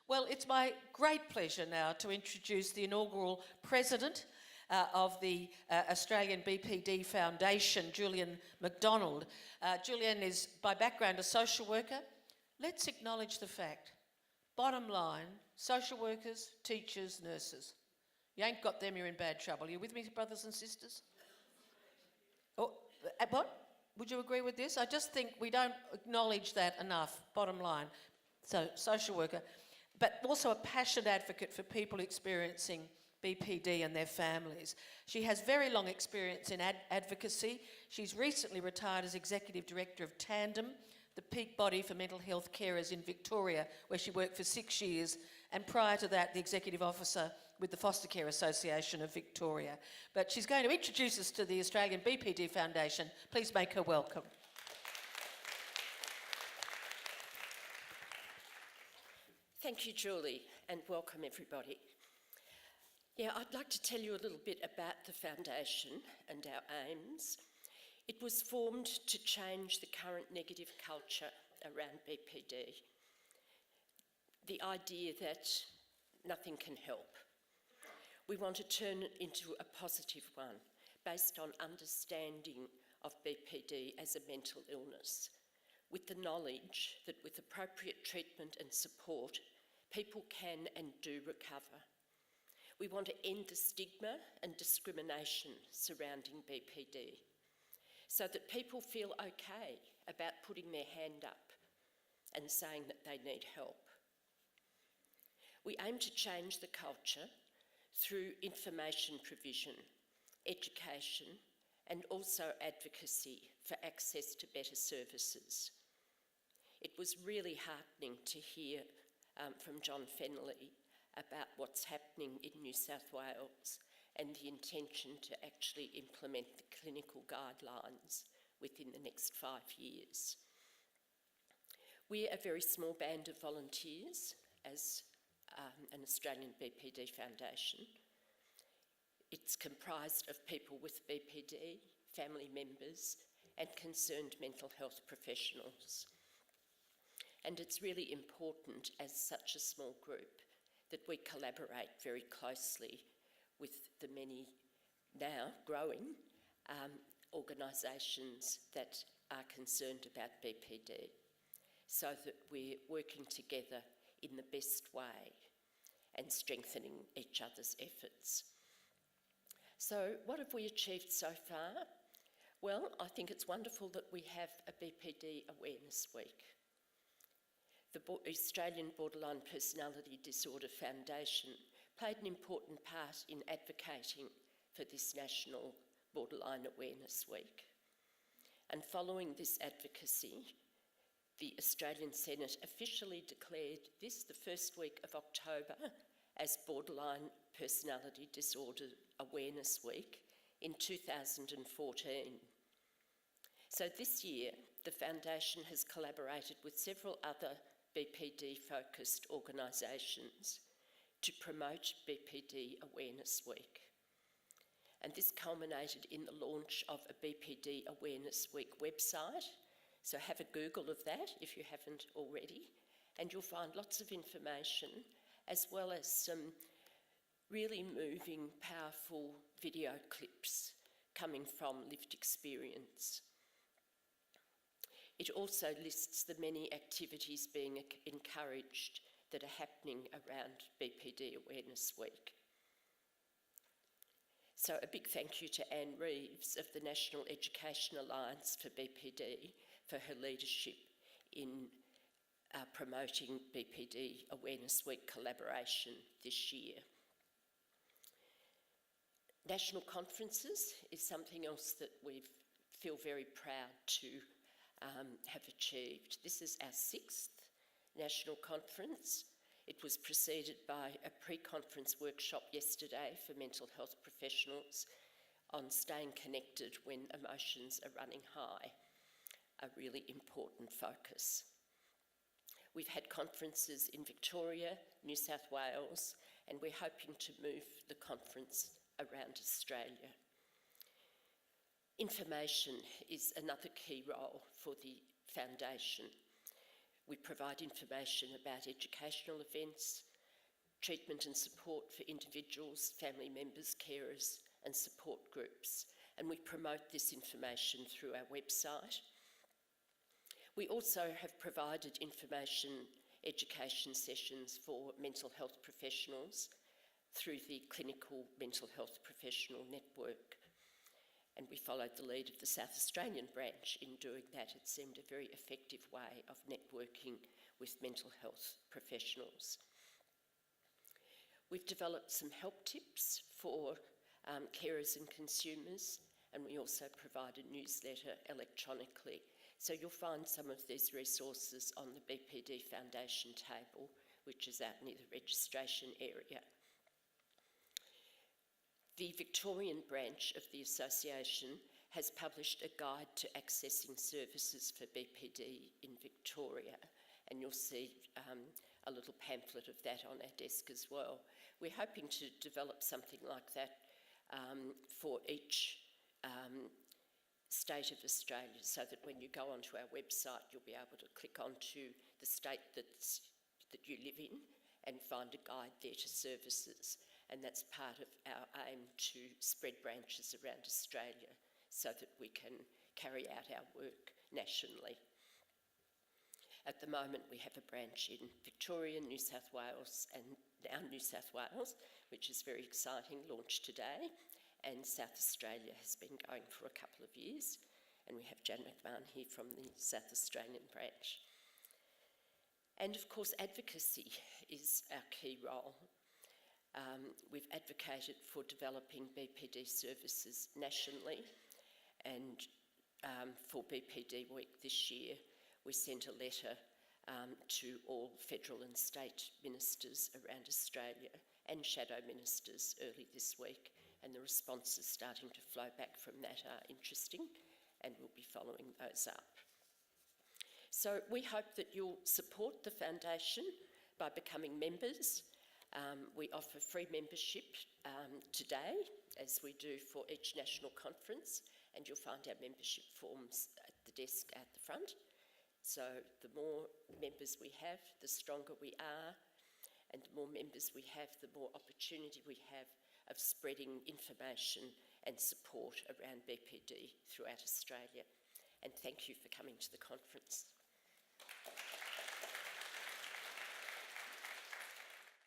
Well, it's my great pleasure now to introduce the inaugural president of the Australian BPD Foundation, Julien McDonald. Julien is by background a social worker. Let's acknowledge the fact, bottom line, social workers, teachers, nurses. You ain't got them, you're in bad trouble. Are you with me, brothers and sisters? Oh, what? Would you agree with this? I just think we don't acknowledge that enough, bottom line. So, social worker, but also a passionate advocate for people experiencing BPD and their families. She has very long experience in advocacy. She's recently retired as Executive Director of Tandem, the peak body for mental health carers in Victoria, where she worked for 6 years, and prior to that, the Executive Officer with the Foster Care Association of Victoria. But she's going to introduce us to the Australian BPD Foundation. Please make her welcome. Thank you, Julie, and welcome everybody. Yeah, I'd like to tell you a little bit about the foundation and our aims. It was formed to change the current negative culture around BPD. The idea that nothing can help. We want to turn it into a positive one based on understanding of BPD as a mental illness, with the knowledge that with appropriate treatment and support, people can and do recover. We want to end the stigma and discrimination surrounding BPD so that people feel okay about putting their hand up and saying that they need help. We aim to change the culture through information provision, education, and also advocacy for access to better services. It was really heartening to hear from John Fennelly about what's happening in New South Wales and the intention to actually implement the clinical guidelines within the next 5 years. We're a very small band of volunteers as an Australian BPD Foundation. It's comprised of people with BPD, family members, and concerned mental health professionals. And it's really important as such a small group that we collaborate very closely with the many now growing organisations that are concerned about BPD, so that we're working together in the best way and strengthening each other's efforts. So what have we achieved so far? Well, I think it's wonderful that we have a BPD Awareness Week. The Australian Borderline Personality Disorder Foundation played an important part in advocating for this National Borderline Awareness Week. And following this advocacy, the Australian Senate officially declared this, the first week of October, as Borderline Personality Disorder Awareness Week in 2014. So this year, the Foundation has collaborated with several other BPD-focused organisations to promote BPD Awareness Week. And this culminated in the launch of a BPD Awareness Week website. So have a Google of that if you haven't already, and you'll find lots of information as well as some really moving, powerful video clips coming from lived experience. It also lists the many activities being encouraged that are happening around BPD Awareness Week. So a big thank you to Anne Reeves of the National Education Alliance for BPD for her leadership in promoting BPD Awareness Week collaboration this year. National conferences is something else that we feel very proud to have achieved. This is our 6th national conference. It was preceded by a pre-conference workshop yesterday for mental health professionals on staying connected when emotions are running high, a really important focus. We've had conferences in Victoria, New South Wales, and we're hoping to move the conference around Australia. Information is another key role for the foundation. We provide information about educational events, treatment and support for individuals, family members, carers and support groups, and we promote this information through our website. We also have provided information education sessions for mental health professionals through the Clinical Mental Health Professional Network, and we followed the lead of the South Australian branch in doing that. It seemed a very effective way of networking with mental health professionals. We've developed some help tips for carers and consumers, and we also provide a newsletter electronically. So you'll find some of these resources on the BPD Foundation table, which is out near the registration area. The Victorian branch of the association has published a guide to accessing services for BPD in Victoria, and you'll see a little pamphlet of that on our desk as well. We're hoping to develop something like that for each state of Australia, so that when you go onto our website, you'll be able to click onto the state that you live in and find a guide there to services. And that's part of our aim to spread branches around Australia so that we can carry out our work nationally. At the moment, we have a branch in Victoria, New South Wales, and now New South Wales, which is very exciting, launched today. And South Australia has been going for a couple of years, and we have Jan McMahon here from the South Australian branch. And of course, advocacy is our key role. We've advocated for developing BPD services nationally, and for BPD Week this year, we sent a letter to all federal and state ministers around Australia and shadow ministers early this week, and the responses starting to flow back from that are interesting, and we'll be following those up. So we hope that you'll support the foundation by becoming members. We offer free membership today, as we do for each national conference, and you'll find our membership forms at the desk at the front. So the more members we have, the stronger we are, and the more members we have, the more opportunity we have of spreading information and support around BPD throughout Australia. And thank you for coming to the conference.